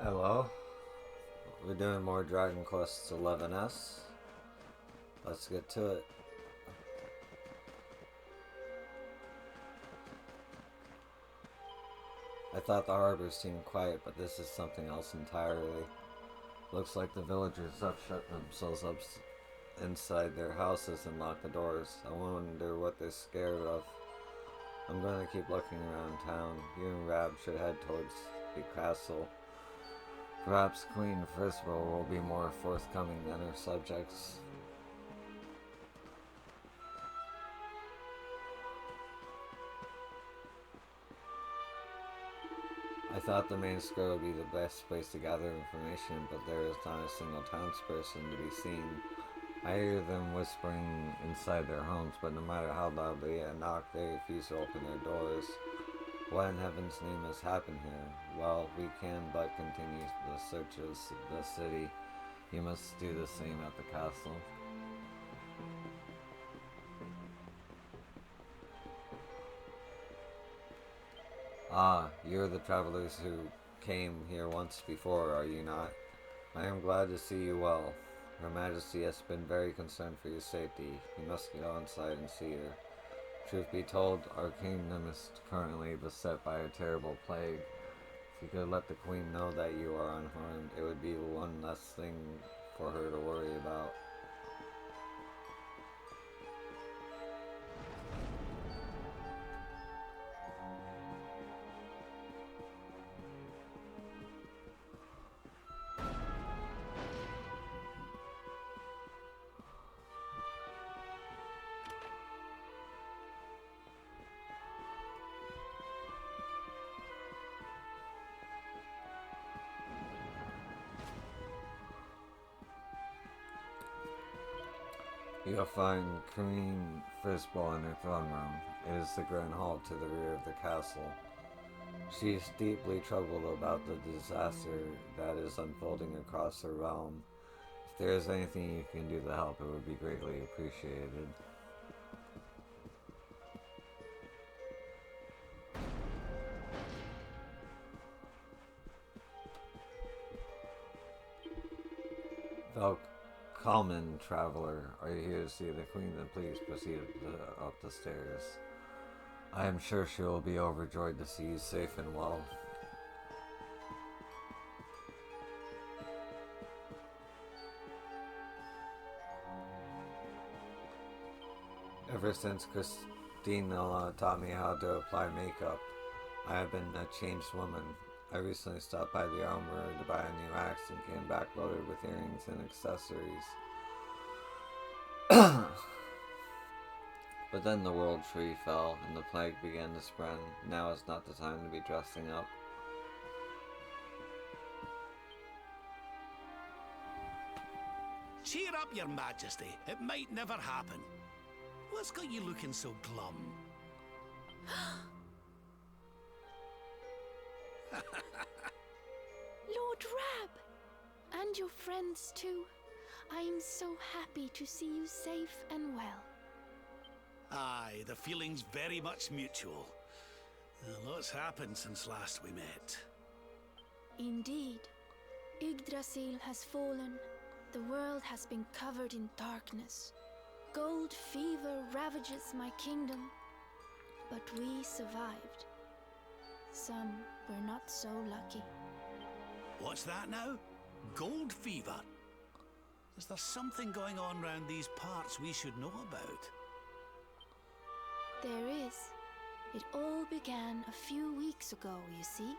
Hello, we're doing more Dragon Quest XI-S. Let's get to it. I thought the harbor seemed quiet, but this is something else entirely. Looks like the villagers have shut themselves up inside their houses and locked the doors. I wonder what they're scared of. I'm going to keep looking around town. You and Rab should head towards the castle. Perhaps Queen Frisbel will be more forthcoming than her subjects. I thought the main square would be the best place to gather information, but there is not a single townsperson to be seen. I hear them whispering inside their homes, but no matter how loudly I knock, they refuse to open their doors. What in heaven's name has happened here? Well, we can but continue the searches of the city. You must do the same at the castle. Ah, you're the travelers who came here once before, are you not? I am glad to see you well. Her Majesty has been very concerned for your safety. You must go inside and see her. Truth be told, our kingdom is currently beset by a terrible plague. If you could let the Queen know that you are unharmed, it would be one less thing for her to worry about. You'll find Queen Frisbel in her throne room. It is the grand hall to the rear of the castle. She is deeply troubled about the disaster that is unfolding across her realm. If there is anything you can do to help, it would be greatly appreciated. Velkommen, traveler. Are you here to see the Queen? Then please proceed up the stairs. I am sure she will be overjoyed to see you safe and well. Ever since Christina taught me how to apply makeup, I have been a changed woman. I recently stopped by the armorer to buy a new axe and came back loaded with earrings and accessories. But then the world tree fell and the plague began to spread. Now is not the time to be dressing up. Cheer up, your majesty. It might never happen. What's got you looking so glum? Lord Rab! And your friends too. I am so happy to see you safe and well. Aye, the feeling's very much mutual. A lot's happened since last we met. Indeed. Yggdrasil has fallen. The world has been covered in darkness. Gold fever ravages my kingdom. But we survived. Some were not so lucky. What's that now? Gold fever? Is there something going on round these parts we should know about? There is. It all began a few weeks ago, you see.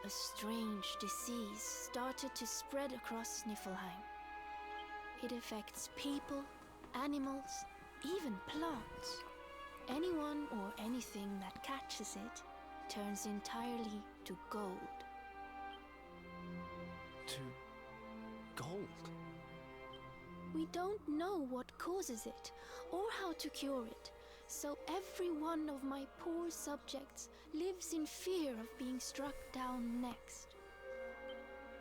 A strange disease started to spread across Niflheim. It affects people, animals, even plants. Anyone or anything that catches it turns entirely to gold. To gold? We don't know what causes it or how to cure it, so every one of my poor subjects lives in fear of being struck down next.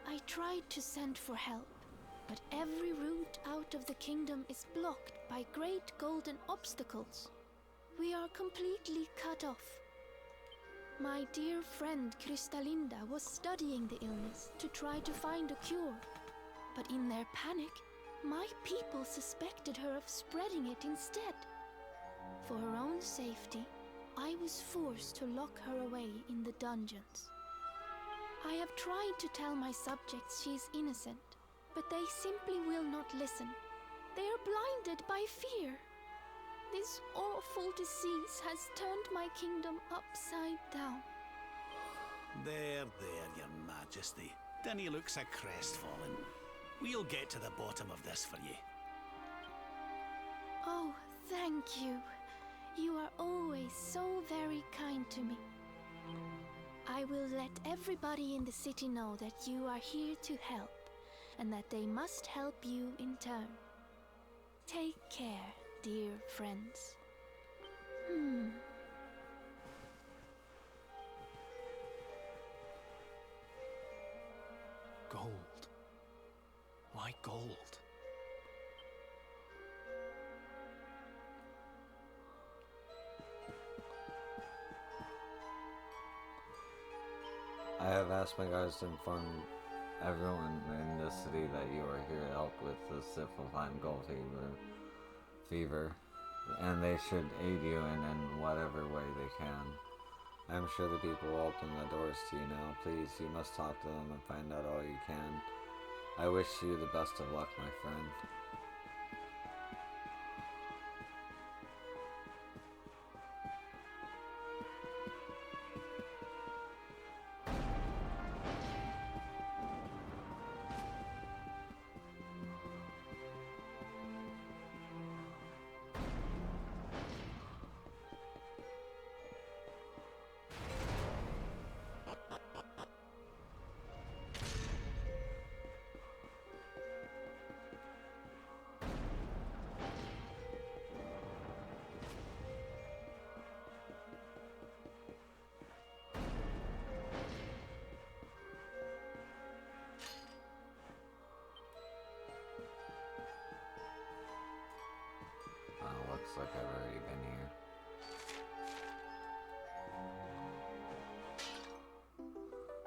I tried to send for help, but every route out of the kingdom is blocked by great golden obstacles. We are completely cut off. My dear friend Kristalinda was studying the illness to try to find a cure. But in their panic, my people suspected her of spreading it instead. For her own safety, I was forced to lock her away in the dungeons. I have tried to tell my subjects she is innocent, but they simply will not listen. They are blinded by fear. This awful disease has turned my kingdom upside down. There, Your Majesty. Dinna look so crestfallen. We'll get to the bottom of this for you. Oh, thank you. You are always so very kind to me. I will let everybody in the city know that you are here to help, and that they must help you in turn. Take care, dear friends. Gold. Why gold? I have asked my guards to inform everyone in the city that you are here to help with the Niflheim gold fever, and they should aid you in whatever way they can. I'm sure the people will open the doors to you now. Please, you must talk to them and find out all you can. I wish you the best of luck, my friend. Looks like I've already been here.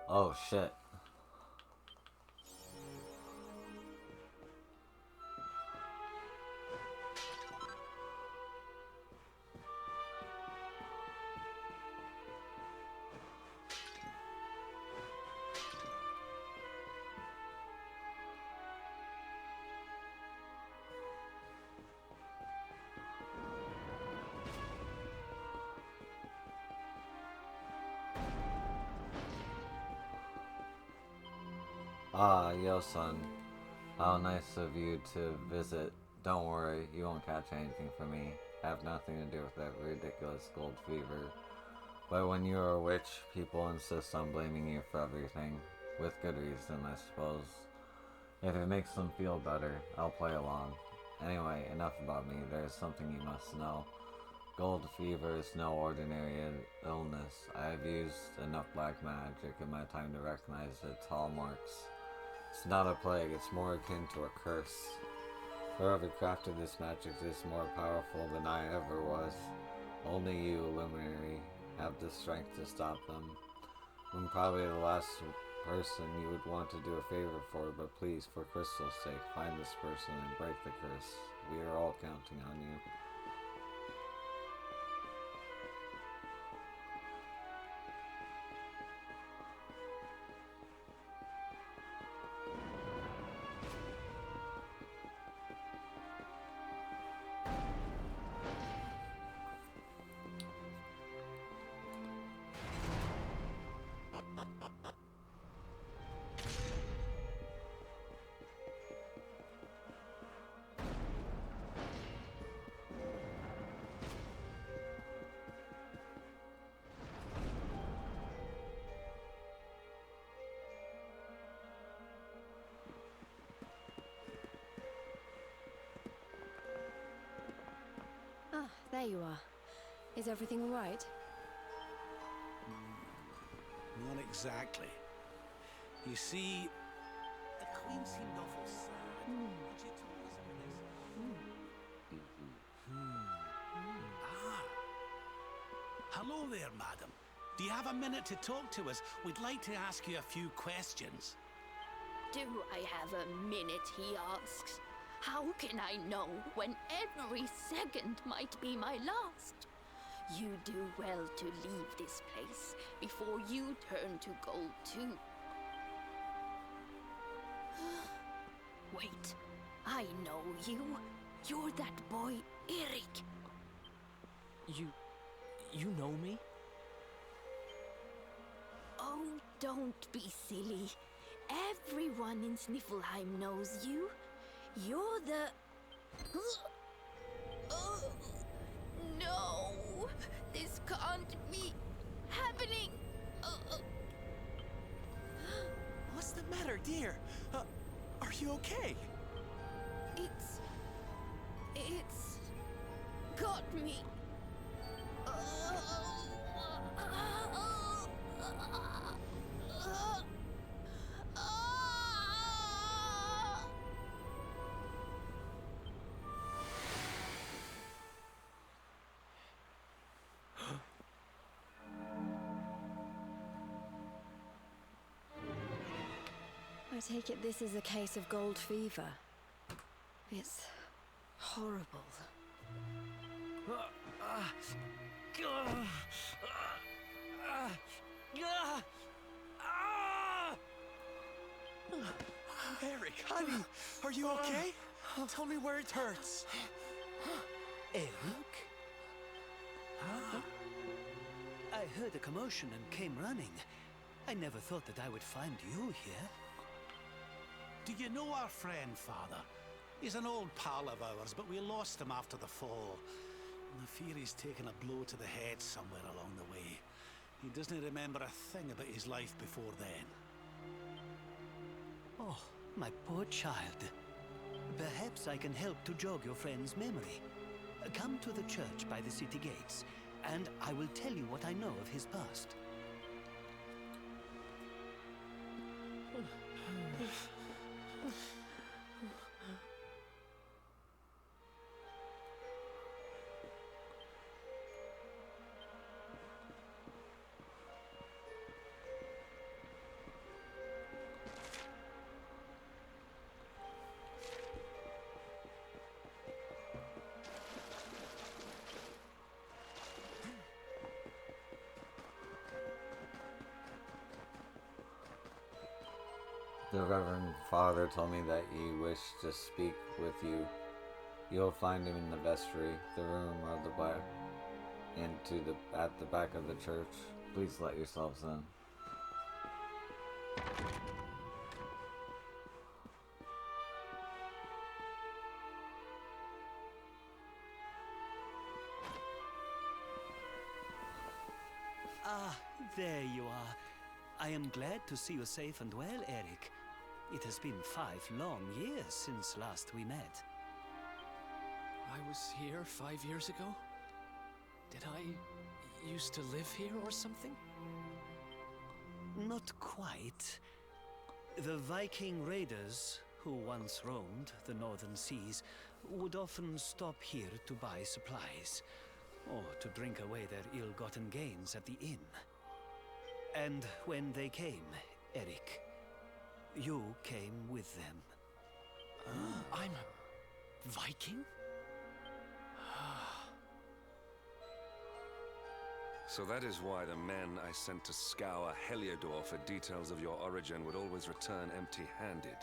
Oh shit. Ah, yo son. How nice of you to visit. Don't worry, you won't catch anything from me. I have nothing to do with that ridiculous gold fever. But when you are a witch, people insist on blaming you for everything. With good reason, I suppose. If it makes them feel better, I'll play along. Anyway, enough about me. There is something you must know. Gold fever is no ordinary illness. I have used enough black magic in my time to recognize its hallmarks. It's not a plague, it's more akin to a curse. Whoever crafted this magic is more powerful than I ever was. Only you, Luminary, have the strength to stop them. I'm probably the last person you would want to do a favor for, but please, for Crystal's sake, find this person and break the curse. We are all counting on you. Ah, there you are. Is everything all right? Not exactly. You see, the Queen seemed awful sad when she told us about this. Ah. Hello there, madam. Do you have a minute to talk to us? We'd like to ask you a few questions. Do I have a minute, he asks. How can I know when every second might be my last? You do well to leave this place before you turn to gold too. Wait, I know you. You're that boy, Erik. You know me? Oh, don't be silly. Everyone in Sniffelheim knows you. You're the... No! This can't be happening! What's the matter, dear? Are you okay? It's got me. I take it this is a case of gold fever. It's horrible. Erik, honey, are you okay? Tell me where it hurts. Erik? I heard a commotion and came running. I never thought that I would find you here. Do you know our friend, Father? He's an old pal of ours, but we lost him after the fall. And I fear he's taken a blow to the head somewhere along the way. He doesn't remember a thing about his life before then. Oh, my poor child. Perhaps I can help to jog your friend's memory. Come to the church by the city gates, and I will tell you what I know of his past. The Reverend Father told me that you wish to speak with you. You'll find him in the vestry, the room of the back, at the back of the church. Please let yourselves in. Ah, there you are. I am glad to see you safe and well, Erik. It has been 5 long years since last we met. I was here 5 years ago? Did I used to live here or something? Not quite. The Viking raiders, who once roamed the northern seas, would often stop here to buy supplies, or to drink away their ill-gotten gains at the inn. And when they came, Erik, you came with them. I'm a Viking? So that is why the men I sent to scour Heliodor for details of your origin would always return empty-handed.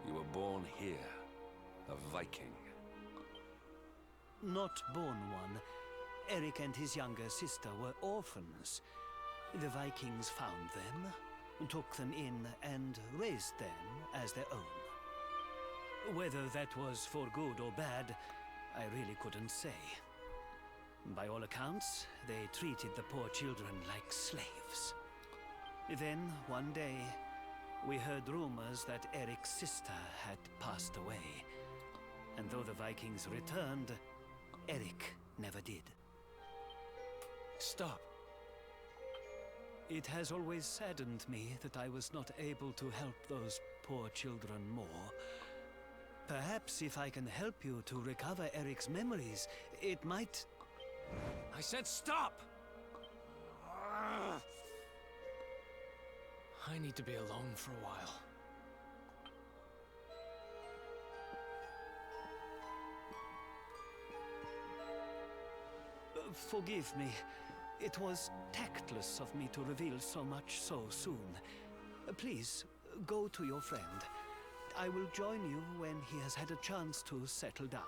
You were born here, a Viking. Not born one. Erik and his younger sister were orphans. The Vikings found them, took them in, and raised them as their own. Whether that was for good or bad, I really couldn't say. By all accounts, they treated the poor children like slaves. Then, one day, we heard rumors that Erik's sister had passed away. And though the Vikings returned, Erik never did. Stop. It has always saddened me that I was not able to help those poor children more. Perhaps if I can help you to recover Erik's memories, it might... I said stop! I need to be alone for a while. Forgive me. It was tactless of me to reveal so much so soon. Please, go to your friend. I will join you when he has had a chance to settle down.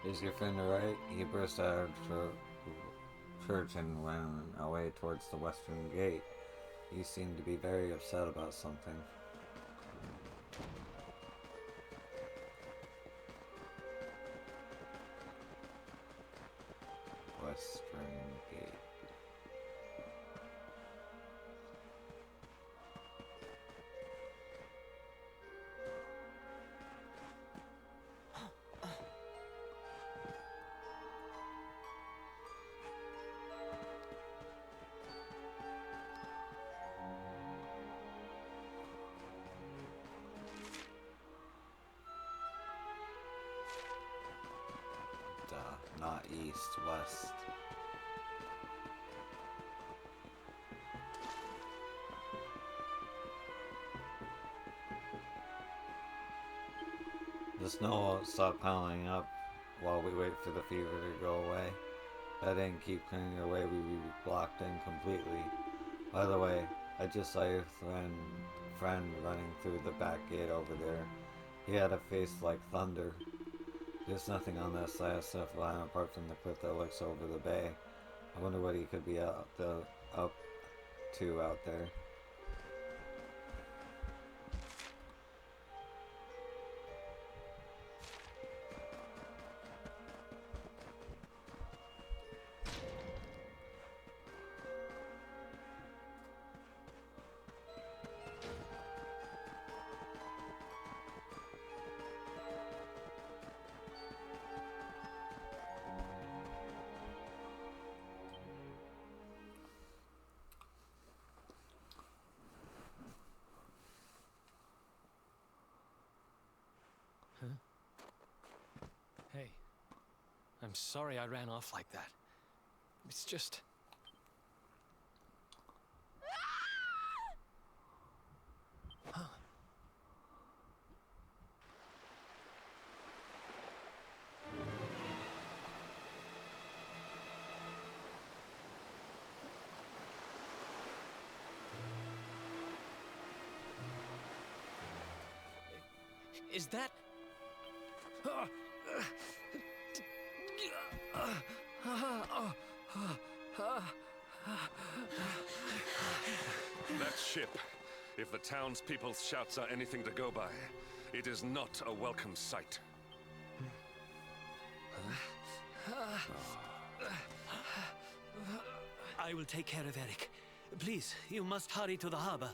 Is your friend alright? He burst out of church and went away towards the western gate. He seemed to be very upset about something. Western gate. Not east, west. The snow won't stop piling up while we wait for the fever to go away. If I didn't keep clearing away, we'd be blocked in completely. By the way, I just saw your friend running through the back gate over there. He had a face like thunder. There's nothing on that side of Sniffle Island apart from the cliff that looks over the bay. I wonder what he could be up to out there. Hey, I'm sorry I ran off like that. It's just... Huh. Is that... That ship, if the townspeople's shouts are anything to go by, it is not a welcome sight. I will take care of Eric. Please, you must hurry to the harbor.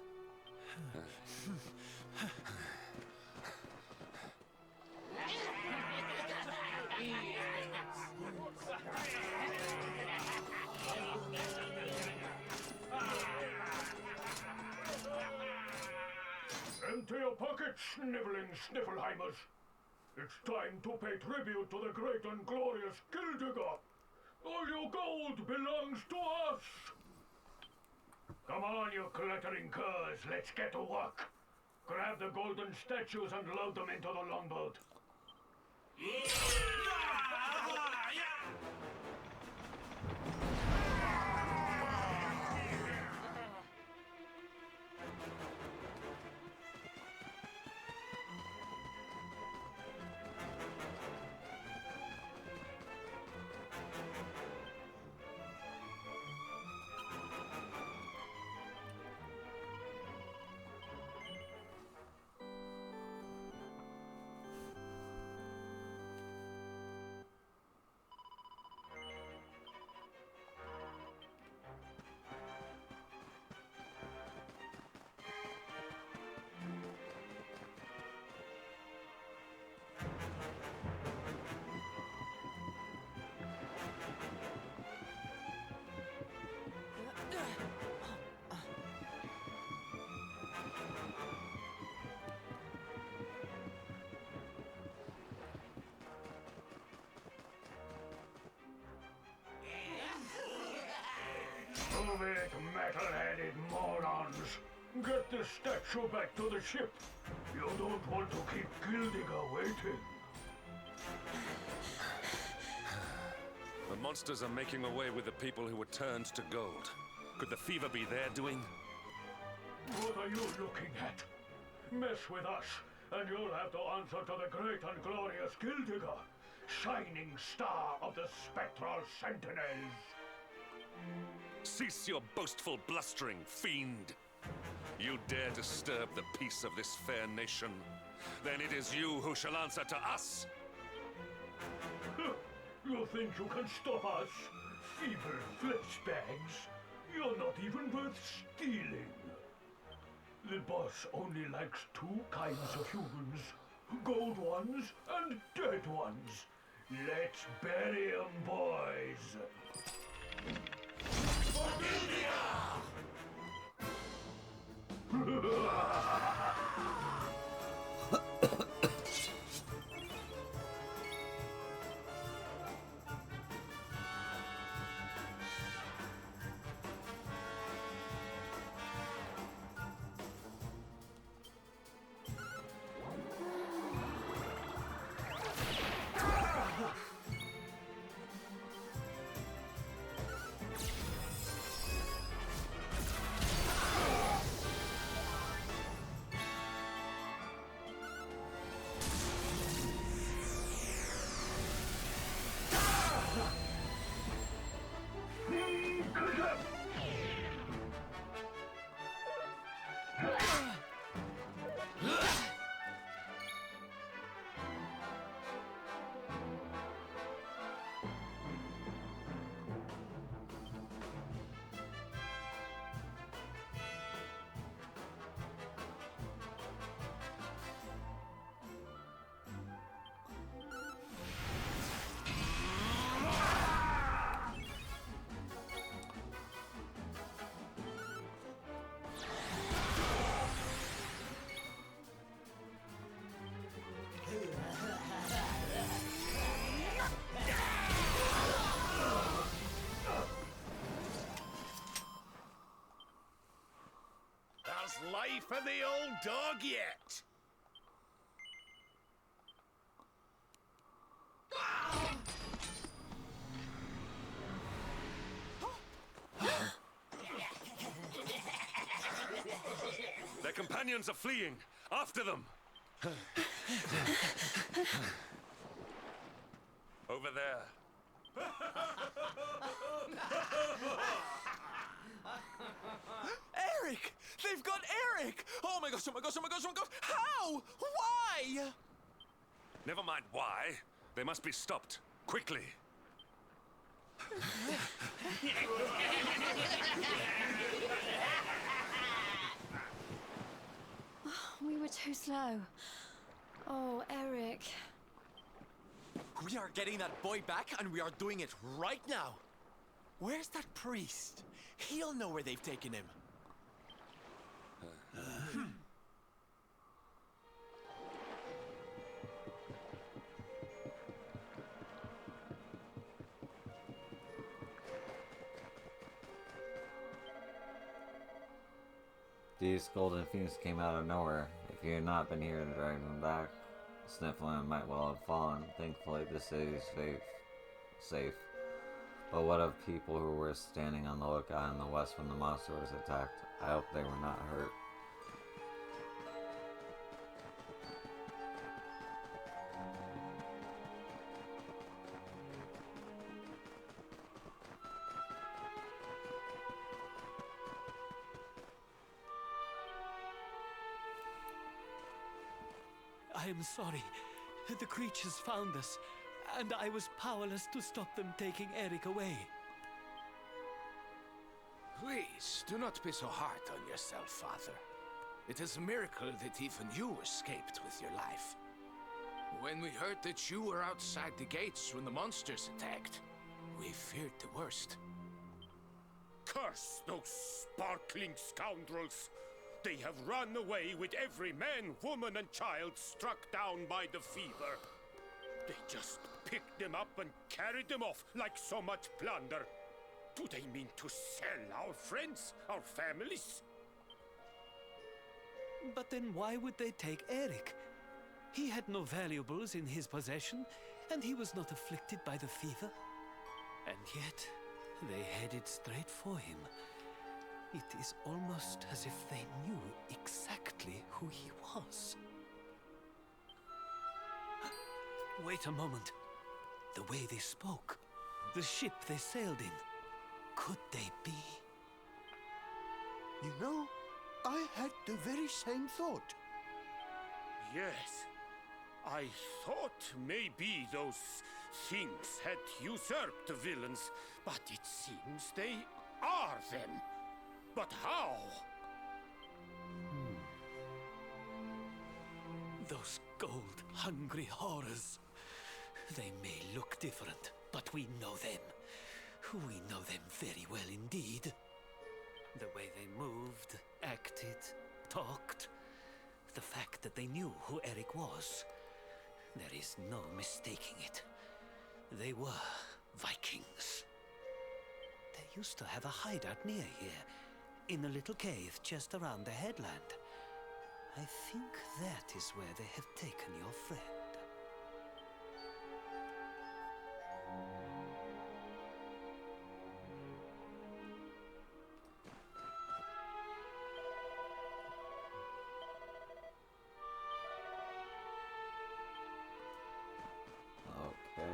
Empty your pockets, sniveling Sniffleheimers. It's time to pay tribute to the great and glorious Gildigger. All your gold belongs to us. Come on, you glittering curs, let's get to work. Grab the golden statues and load them into the longboat. ones. Get the statue back to the ship. You don't want to keep Gildiga waiting. The monsters are making away with the people who were turned to gold. Could the fever be their doing? What are you looking at? Mess with us, and you'll have to answer to the great and glorious Gildiga, shining star of the spectral sentinels. Cease your boastful blustering, fiend! You dare disturb the peace of this fair nation, then it is you who shall answer to us! You think you can stop us? Feeble flesh bags? You're not even worth stealing. The boss only likes two kinds of humans. Gold ones and dead ones. Let's bury 'em, boys. There's life in the old dog yet. Their companions are fleeing. After them. Over there. Eric! They've got Eric! Oh my gosh, oh my gosh, oh my gosh, oh my gosh! How? Why? Never mind why. They must be stopped. Quickly. We were too slow. Oh, Eric. We are getting that boy back, and we are doing it right now. Where's that priest? He'll know where they've taken him. These golden fiends came out of nowhere. If you had not been here to drag them back, Sniffling might well have fallen. Thankfully, the city is safe. But what of people who were standing on the lookout in the west when the monster was attacked? I hope they were not hurt. I am sorry. The creatures found us, and I was powerless to stop them taking Eric away. Please, do not be so hard on yourself, Father. It is a miracle that even you escaped with your life. When we heard that you were outside the gates when the monsters attacked, we feared the worst. Curse those sparkling scoundrels! They have run away with every man, woman, and child struck down by the fever. They just picked them up and carried them off like so much plunder. Do they mean to sell our friends, our families? But then why would they take Eric? He had no valuables in his possession, and he was not afflicted by the fever. And yet, they headed straight for him. It is almost as if they knew exactly who he was. Wait a moment. The way they spoke, the ship they sailed in, could they be? You know, I had the very same thought. Yes. I thought maybe those things had usurped the villains, but it seems they are them. But how? Those gold-hungry horrors. They may look different, but we know them. We know them very well indeed. The way they moved, acted, talked. The fact that they knew who Eric was. There is no mistaking it. They were Vikings. They used to have a hideout near here, in a little cave just around the headland. I think that is where they have taken your friend. Okay.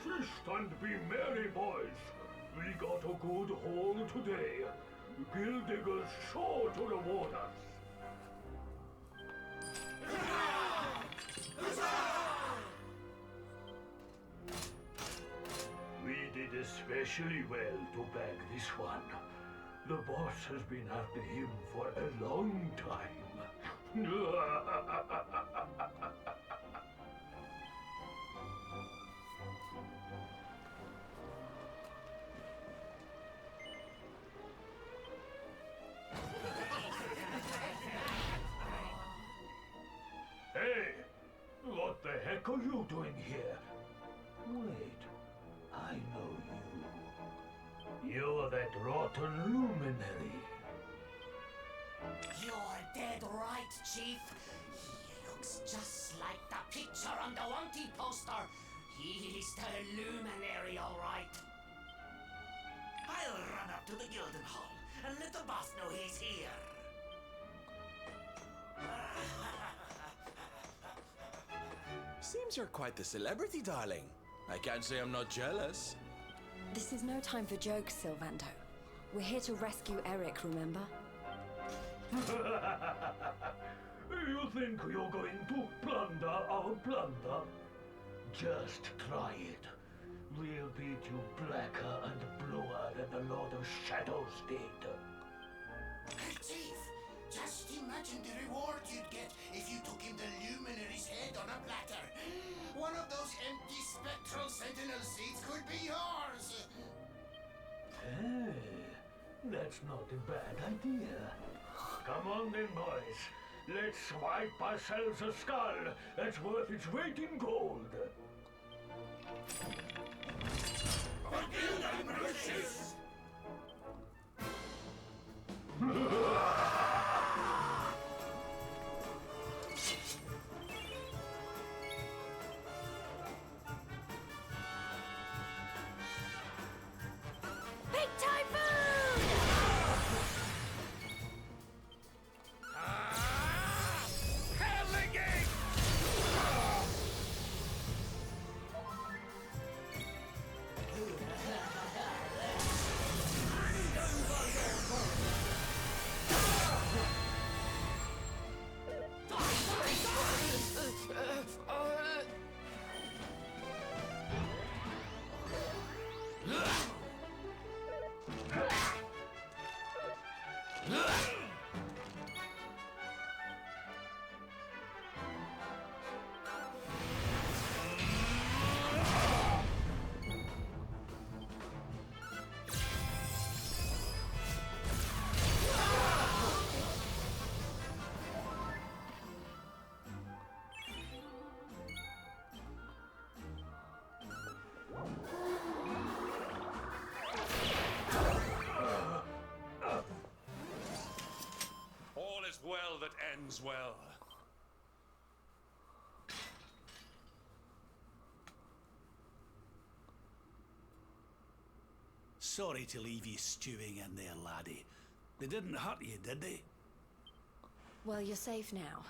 Feast and be merry, boys. We got a good haul today. Gildigger's sure to reward us. We did especially well to bag this one. The boss has been after him for a long time. Hey, what the heck are you doing here? Wait, I know you. You're that rotten luminary. You're dead right, Chief. You looks just like the picture on the wanted poster. He's the luminary, all right. I'll run up to the Gildenhall and let the boss know he's here. Seems you're quite the celebrity, darling. I can't say I'm not jealous. This is no time for jokes, Sylvando. We're here to rescue Eric, remember? You think you're going to plunder our plunder? Just try it. We'll beat you blacker and bluer than the Lord of Shadows did. Chief, just imagine the reward you'd get if you took him the Luminary's head on a platter. One of those empty spectral sentinel seats could be yours. Hey, that's not a bad idea. Come on then, boys. Let's swipe ourselves a skull that's worth its weight in gold. Big Typhoon! All is well that ends well. Sorry to leave you stewing in there, laddie. They didn't hurt you, did they? Well, you're safe now.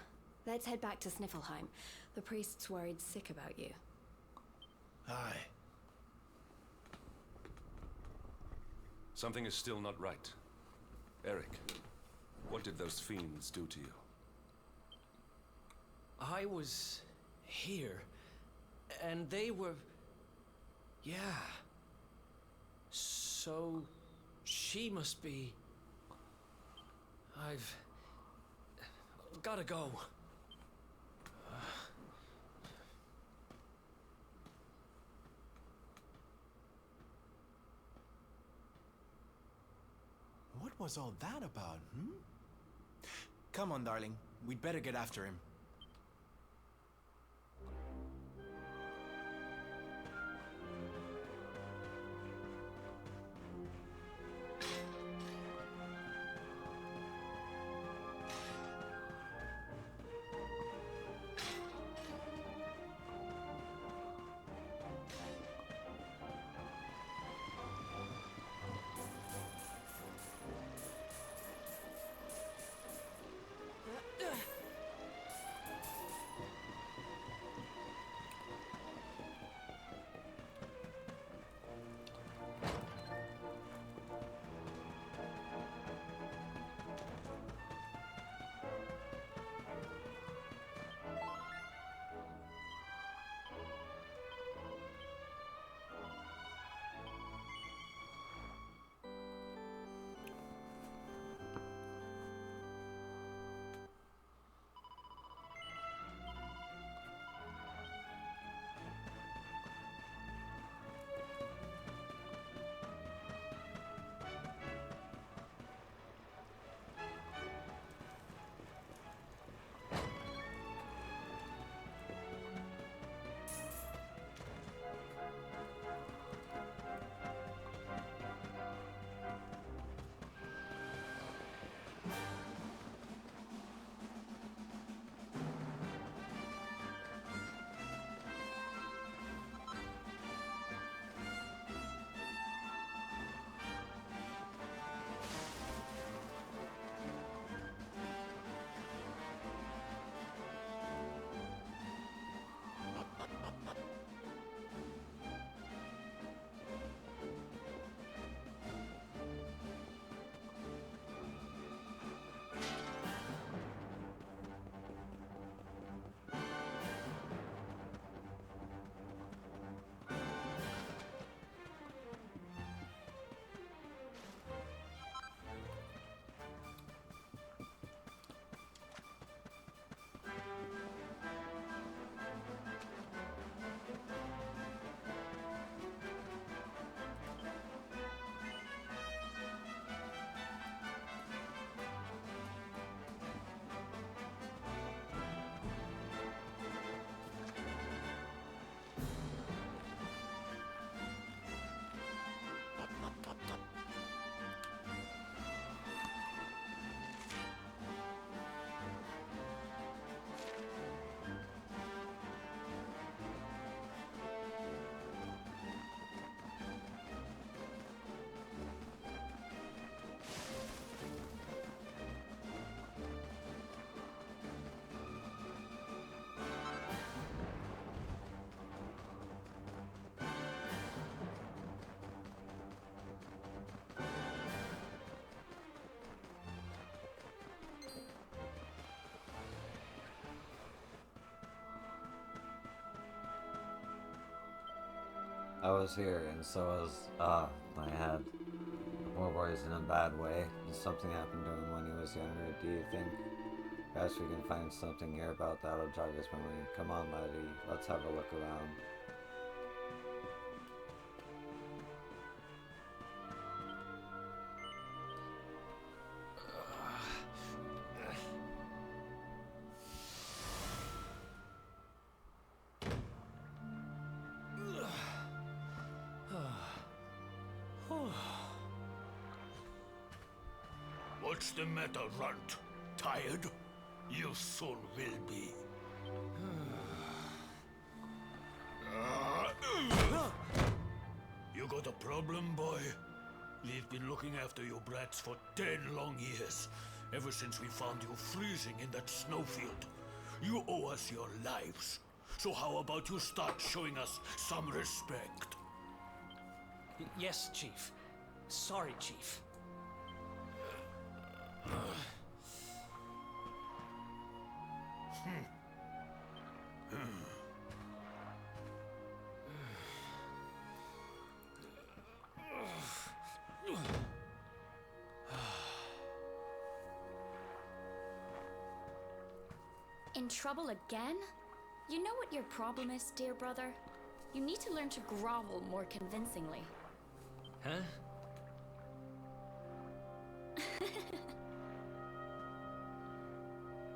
Let's head back to Sniffelheim. The priest's worried sick about you. Aye. Something is still not right. Eric, what did those fiends do to you? I was here, and they were... Yeah. So... she must be... I've... gotta go. What was all that about, hmm? Come on, darling. We'd better get after him. I was here, and so was, my head. Poor boy's in a bad way. Something happened to him when he was younger. Do you think perhaps we can find something here about that'll jog his memory? Come on, laddie. Let's have a look around. What's the matter, Runt? Tired? You soon will be. You got a problem, boy? We've been looking after you brats for 10 long years, ever since we found you freezing in that snowfield. You owe us your lives. So how about you start showing us some respect? Yes, Chief. Sorry, Chief. In trouble again? You know what your problem is, dear brother? You need to learn to grovel more convincingly. Huh?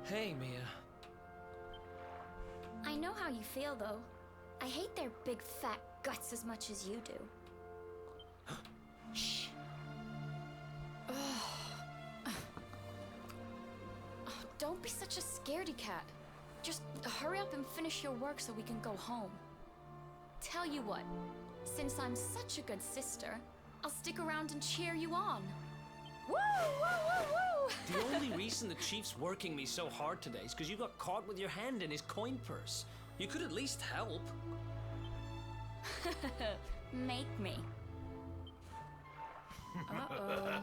Hey, Mia. I know how you feel, though. I hate their big fat guts as much as you do. Shh. Don't be such a scaredy cat. Just hurry up and finish your work so we can go home. Tell you what, since I'm such a good sister, I'll stick around and cheer you on. Woo! Woo! Woo! Woo! The only reason the Chief's working me so hard today is because you got caught with your hand in his coin purse. You could at least help. Make me. Uh-oh.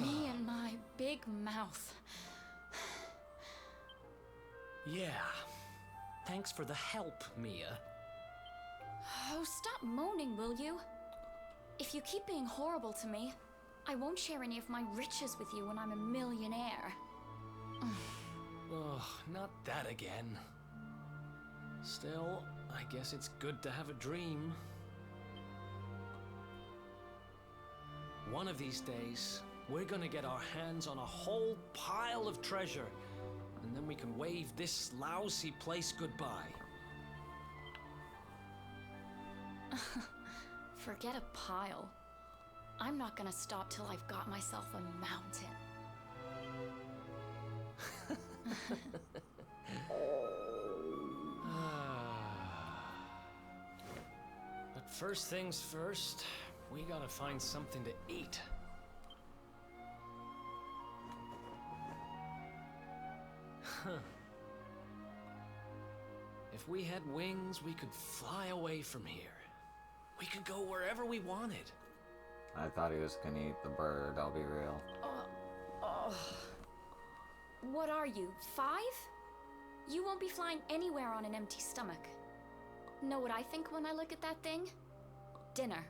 Me and my big mouth. Yeah. Thanks for the help, Mia. Oh, stop moaning, will you? If you keep being horrible to me, I won't share any of my riches with you when I'm a millionaire. Oh, not that again. Still, I guess it's good to have a dream. One of these days, we're gonna get our hands on a whole pile of treasure, and then we can wave this lousy place goodbye. Forget a pile. I'm not gonna stop till I've got myself a mountain. But first things first, we gotta find something to eat. Huh. If we had wings, we could fly away from here. We could go wherever we wanted. I thought he was gonna eat the bird, I'll be real. What are you, 5? You won't be flying anywhere on an empty stomach. Know what I think when I look at that thing? Dinner.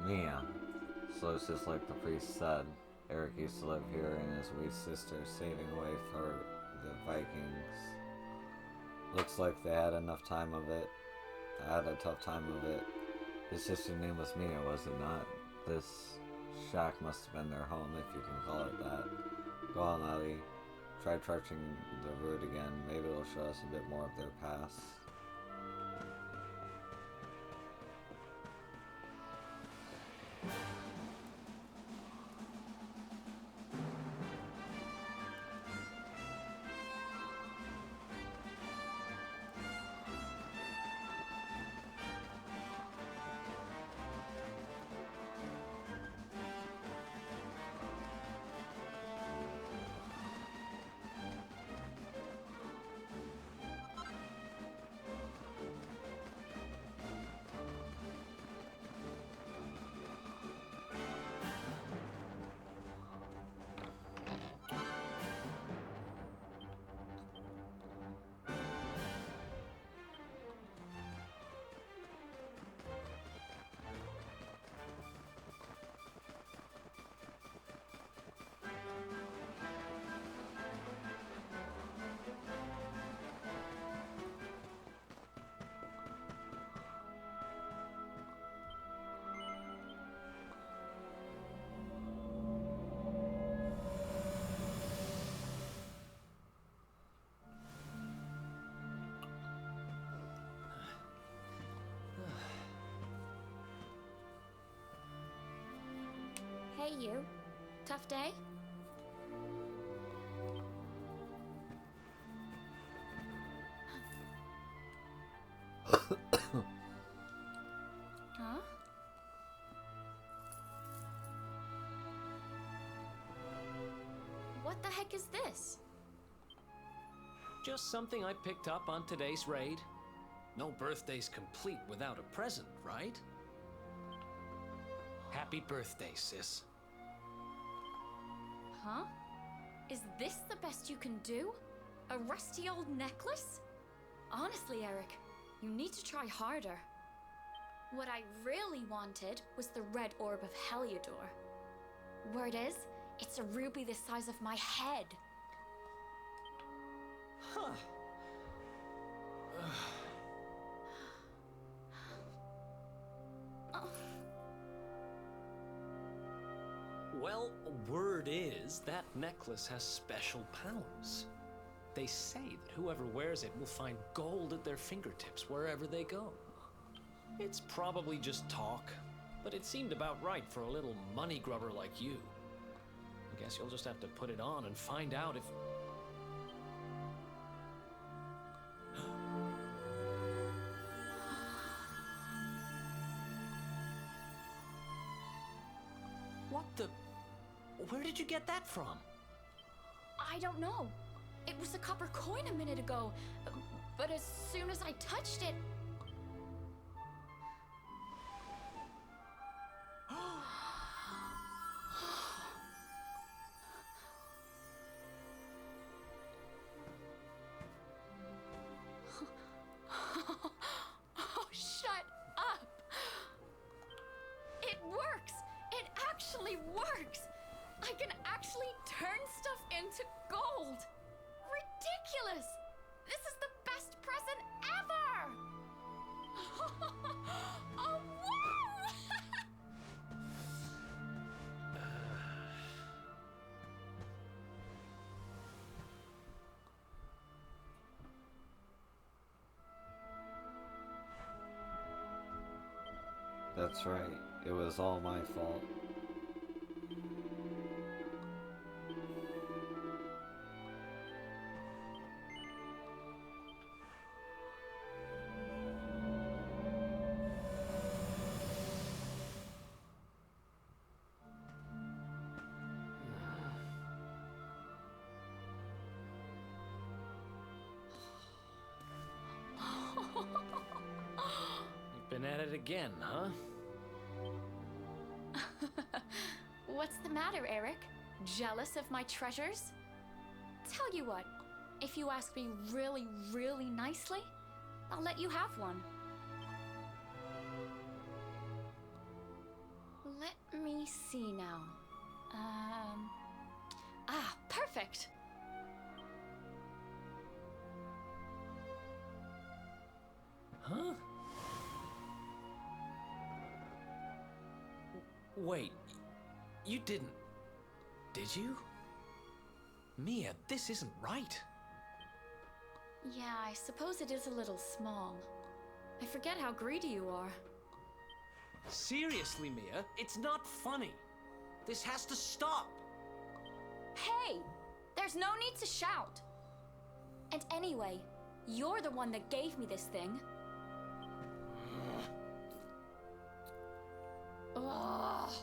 Mia. So it's just like the priest said. Eric used to live here and his wee sister saving away for the Vikings. Looks like they had enough time of it. I had a tough time of it. His sister's name was Mia, was it not? This shack must have been their home, if you can call it that. Go on, laddie. Try trudging the route again. Maybe it'll show us a bit more of their past. Hey, you. Tough day? Huh? What the heck is this? Just something I picked up on today's raid. No birthday's complete without a present, right? Happy birthday, sis. Huh? Is this the best you can do? A rusty old necklace? Honestly, Eric, you need to try harder. What I really wanted was the red orb of Heliodor. Word is, it's a ruby the size of my head. Huh. Well, word is that necklace has special powers. They say that whoever wears it will find gold at their fingertips wherever they go. It's probably just talk, but it seemed about right for a little money grubber like you. I guess you'll just have to put it on and find out if... What the... Where did you get that from? I don't know. It was a copper coin a minute ago, but as soon as I touched it... Oh, shut up! It works! It actually works! I can actually turn stuff into gold! Ridiculous! This is the best present ever! Oh, wow! That's right. It was all my fault. You've been at it again, huh? What's the matter, Eric? Jealous of my treasures? Tell you what, if you ask me really, really nicely, I'll let you have one. Let me see now. Perfect! Huh? Wait, you didn't... Did you? Mia, this isn't right. Yeah, I suppose it is a little small. I forget how greedy you are. Seriously, Mia, it's not funny. This has to stop. Hey! There's no need to shout! And anyway, you're the one that gave me this thing. Ugh.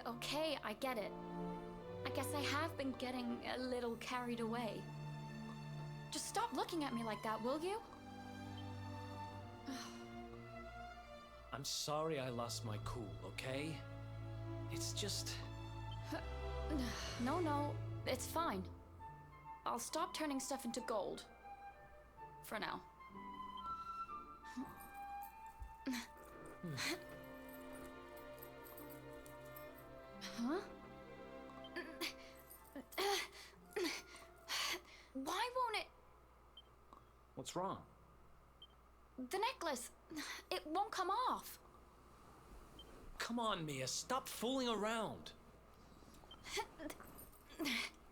Okay, I get it. I guess I have been getting a little carried away. Just stop looking at me like that, will you? I'm sorry I lost my cool, okay? It's just... No, it's fine. I'll stop turning stuff into gold. For now. Huh? Why won't it... What's wrong? The necklace, it won't come off. Come on, Mia, stop fooling around.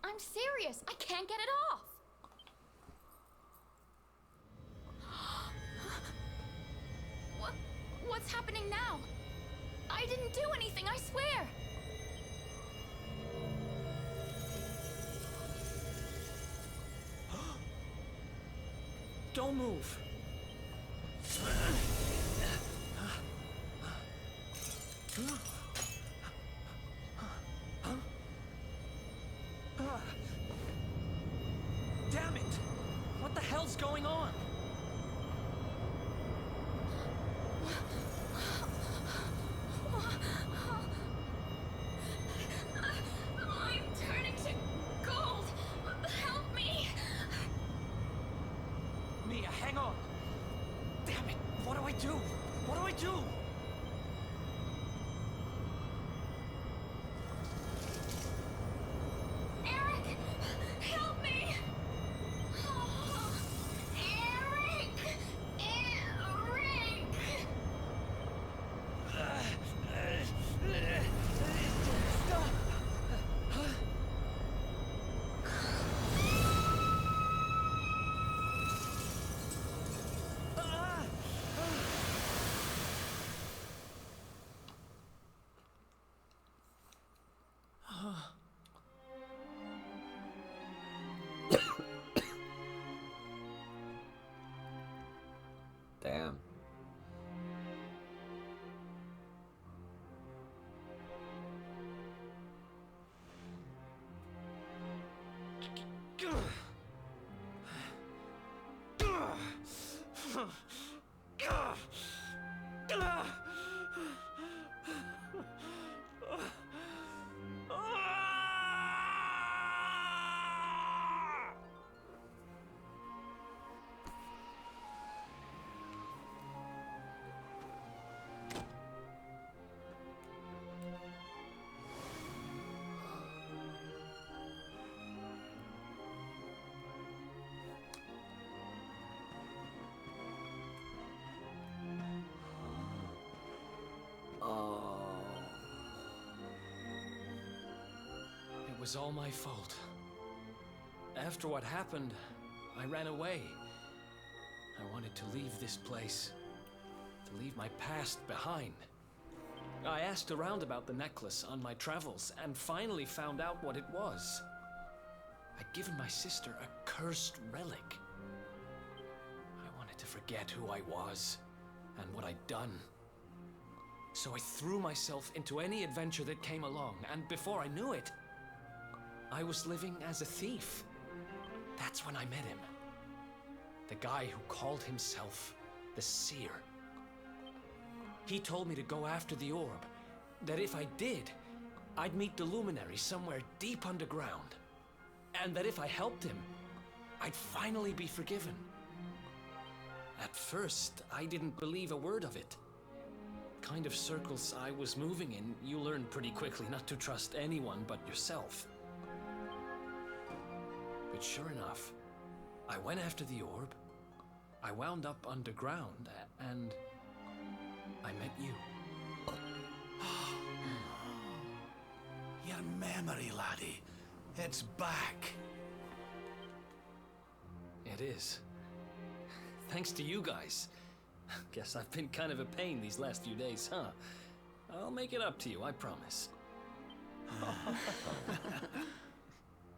I'm serious. I can't get it off. What's happening now? I didn't do anything, I swear. Don't move. Damn it! What the hell's going on? I'm turning to gold. Help me. Mia, hang on. Damn it! What do I do? What do I do? Eric, help me. Eric. Damn. It was all my fault. After what happened, I ran away. I wanted to leave this place, to leave my past behind. I asked around about the necklace on my travels and finally found out what it was. I'd given my sister a cursed relic. I wanted to forget who I was and what I'd done. So I threw myself into any adventure that came along, and before I knew it, I was living as a thief. That's when I met him. The guy who called himself the Seer. He told me to go after the orb, that if I did, I'd meet the Luminary somewhere deep underground, and that if I helped him, I'd finally be forgiven. At first, I didn't believe a word of it. The kind of circles I was moving in, you learn pretty quickly not to trust anyone but yourself. But sure enough, I went after the orb, I wound up underground, and I met you. Your memory, laddie. It's back. It is. Thanks to you guys. Guess I've been kind of a pain these last few days, huh? I'll make it up to you, I promise.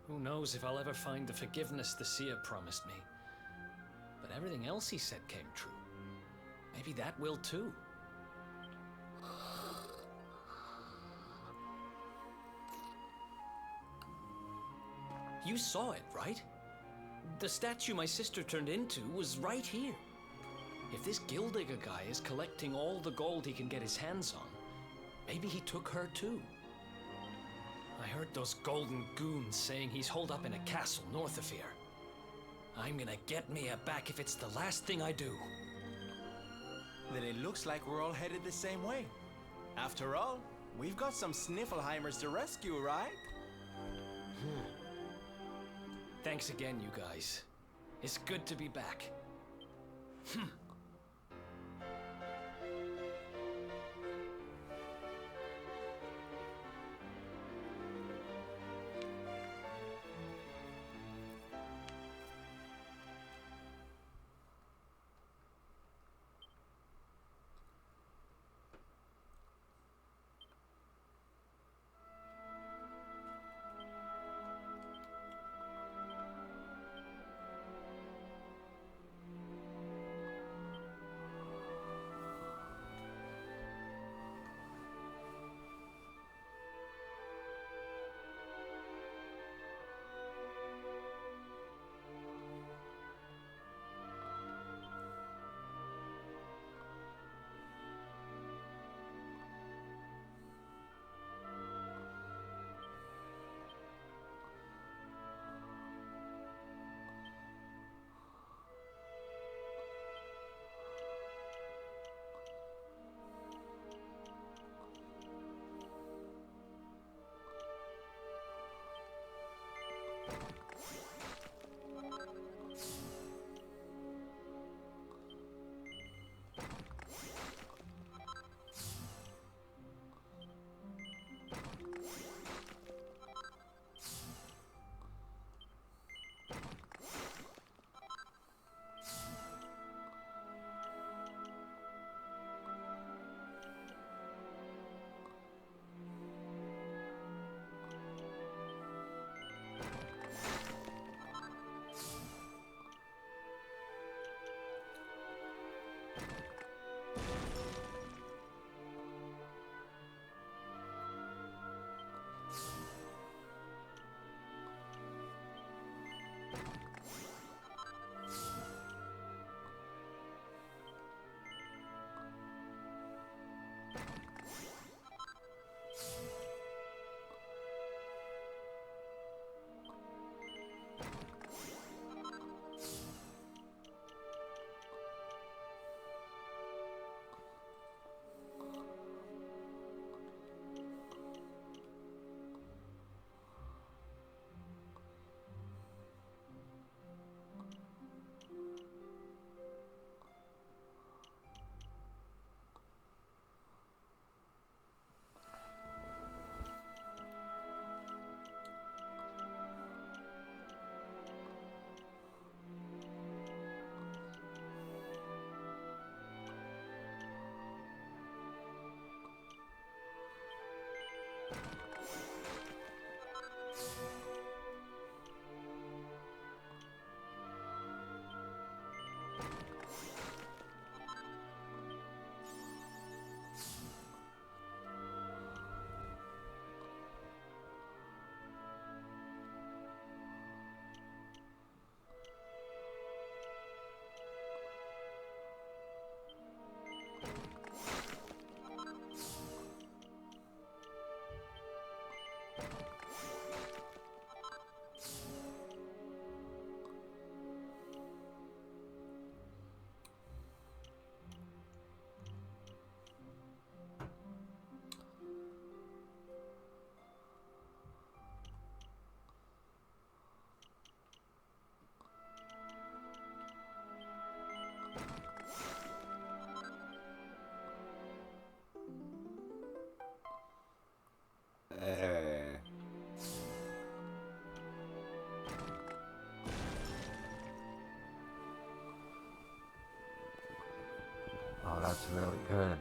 Who knows if I'll ever find the forgiveness the Seer promised me. But everything else he said came true. Maybe that will too. You saw it, right? The statue my sister turned into was right here. If this Gildigger guy is collecting all the gold he can get his hands on, maybe he took her too. I heard those golden goons saying he's holed up in a castle north of here. I'm gonna get Mia back if it's the last thing I do. Then it looks like we're all headed the same way. After all, we've got some Sniffelheimers to rescue, right? Thanks again, you guys. It's good to be back. Hey. Oh, that's really good.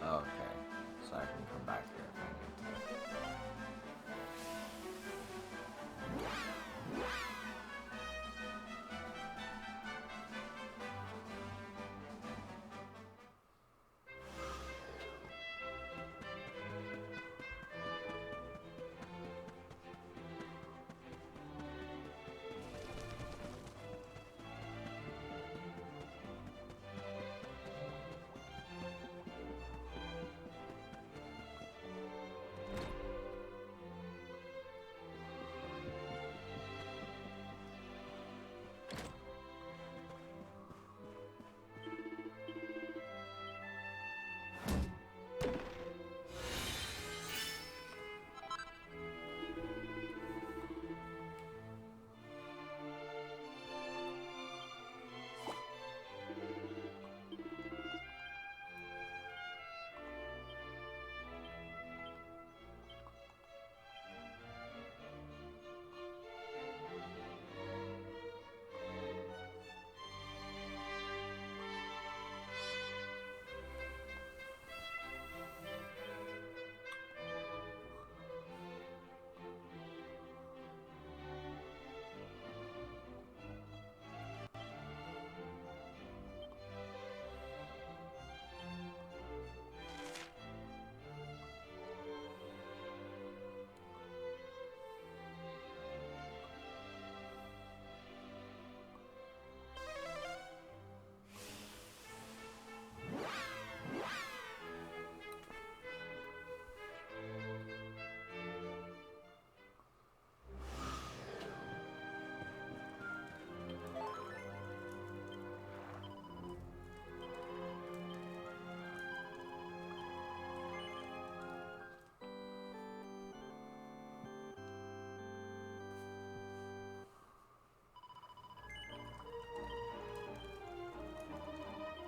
Okay, so I can come back here if I need to.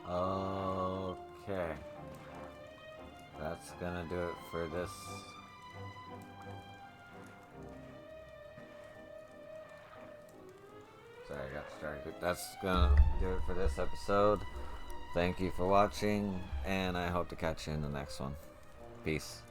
Okay. That's gonna do it for this. Sorry, I got distracted. That's gonna do it for this episode. Thank you for watching, and I hope to catch you in the next one. Peace.